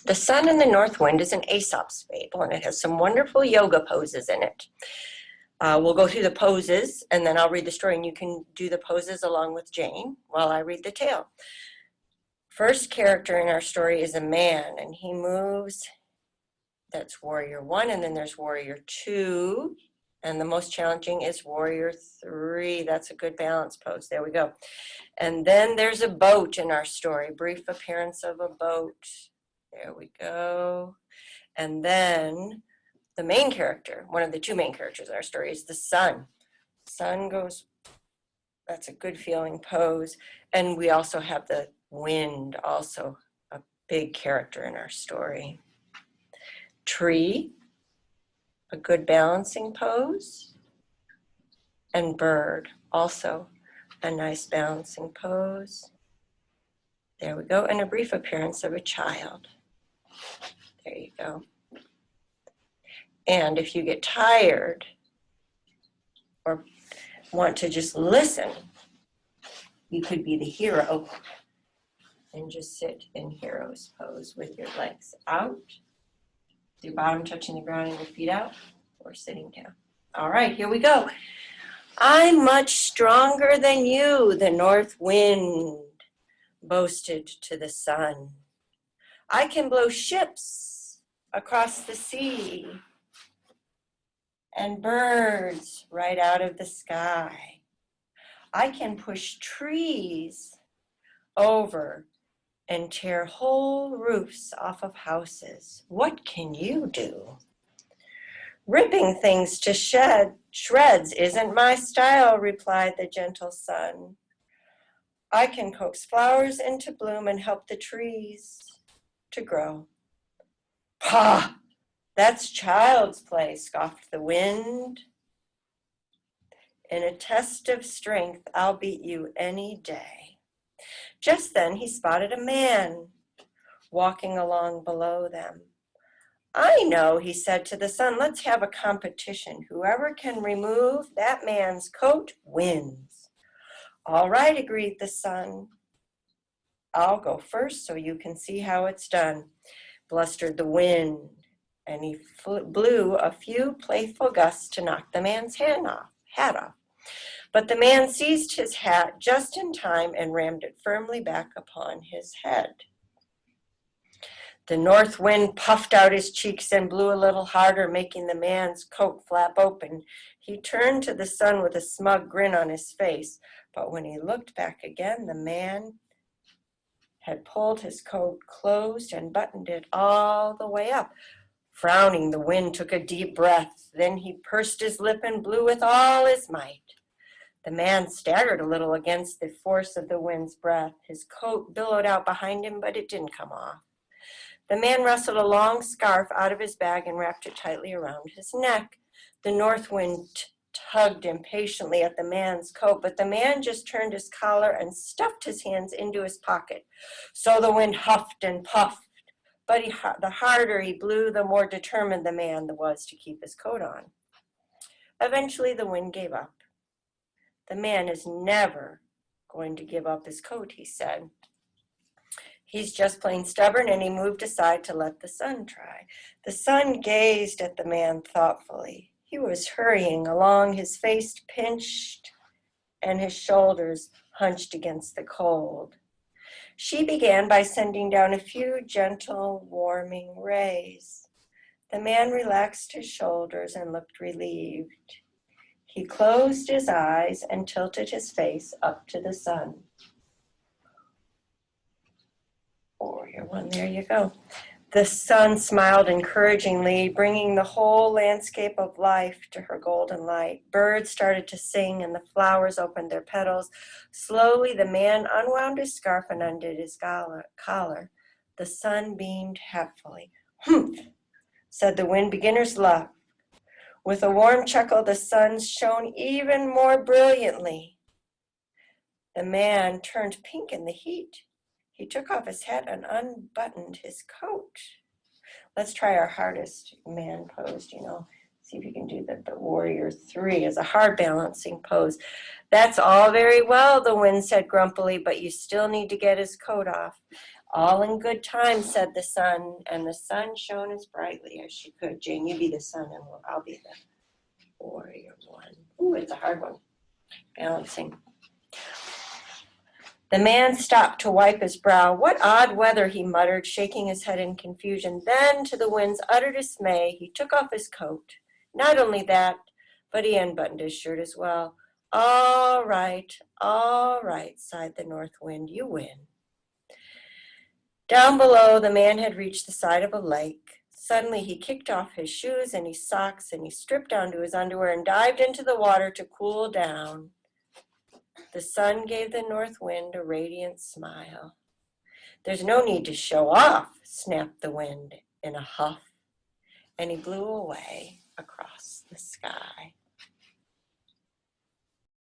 The Sun and the North Wind is an Aesop's fable, and it has some wonderful yoga poses in it. We'll go through the poses, and then I'll read the story, and you can do the poses along with Jane while I read the tale. First character in our story is a man, and he moves. That's warrior 1, and then there's warrior 2, and the most challenging is warrior 3. That's a good balance pose. There we go. And then there's a boat in our story, brief appearance of a boat. There we go. And then the main character, one of the 2 main characters in our story, is the sun. Sun goes, that's a good feeling pose. And we also have the wind, also a big character in our story. Tree, a good balancing pose. And bird, also a nice balancing pose. There we go. And a brief appearance of a child. There you go. And if you get tired or want to just listen, you could be the hero and just sit in hero's pose with your legs out, your bottom touching the ground and your feet out, or sitting down. All right, here we go. I'm much stronger than you, the north wind boasted to the sun. I can blow ships across the sea and birds right out of the sky. I can push trees over and tear whole roofs off of houses. What can you do? Ripping things to shreds isn't my style, replied the gentle sun. I can coax flowers into bloom and help the trees to grow. Pah! That's child's play, scoffed the wind. In a test of strength, I'll beat you any day. Just then he spotted a man walking along below them. I know, he said to the sun, let's have a competition. Whoever can remove that man's coat wins. All right, agreed the sun. I'll go first so you can see how it's done, blustered the wind, and he blew a few playful gusts to knock the man's hat off. But the man seized his hat just in time and rammed it firmly back upon his head. The north wind puffed out his cheeks and blew a little harder, making the man's coat flap open. He turned to the sun with a smug grin on his face, but when he looked back again, the man had pulled his coat closed and buttoned it all the way up. Frowning, the wind took a deep breath. Then he pursed his lip and blew with all his might. The man staggered a little against the force of the wind's breath. His coat billowed out behind him, but it didn't come off. The man wrestled a long scarf out of his bag and wrapped it tightly around his neck. The north wind tugged impatiently at the man's coat, but the man just turned his collar and stuffed his hands into his pocket. So the wind huffed and puffed, but the harder he blew, the more determined the man was to keep his coat on. Eventually, the wind gave up. The man is never going to give up his coat, he said. He's just plain stubborn, and he moved aside to let the sun try. The sun gazed at the man thoughtfully. He was hurrying along, his face pinched and his shoulders hunched against the cold. She began by sending down a few gentle, warming rays. The man relaxed his shoulders and looked relieved. He closed his eyes and tilted his face up to the sun. Warrior 1, there you go. The sun smiled encouragingly, bringing the whole landscape of life to her golden light. Birds started to sing and the flowers opened their petals. Slowly, the man unwound his scarf and undid his collar. The sun beamed happily. Humph, said the wind, beginner's luck. With a warm chuckle, the sun shone even more brilliantly. The man turned pink in the heat. He took off his hat and unbuttoned his coat. Let's try our hardest man pose, See if you can do the warrior 3 as a hard balancing pose. That's all very well, the wind said grumpily, but you still need to get his coat off. All in good time, said the sun, and the sun shone as brightly as she could. Jane, you be the sun, and I'll be the warrior one. Ooh, it's a hard one. Balancing. The man stopped to wipe his brow. What odd weather, he muttered, shaking his head in confusion. Then, to the wind's utter dismay, he took off his coat. Not only that, but he unbuttoned his shirt as well. All right, sighed the north wind. You win. Down below, the man had reached the side of a lake. Suddenly, he kicked off his shoes and his socks, and he stripped down to his underwear and dived into the water to cool down. The sun gave the north wind a radiant smile. There's no need to show off, snapped the wind in a huff, and he blew away across the sky.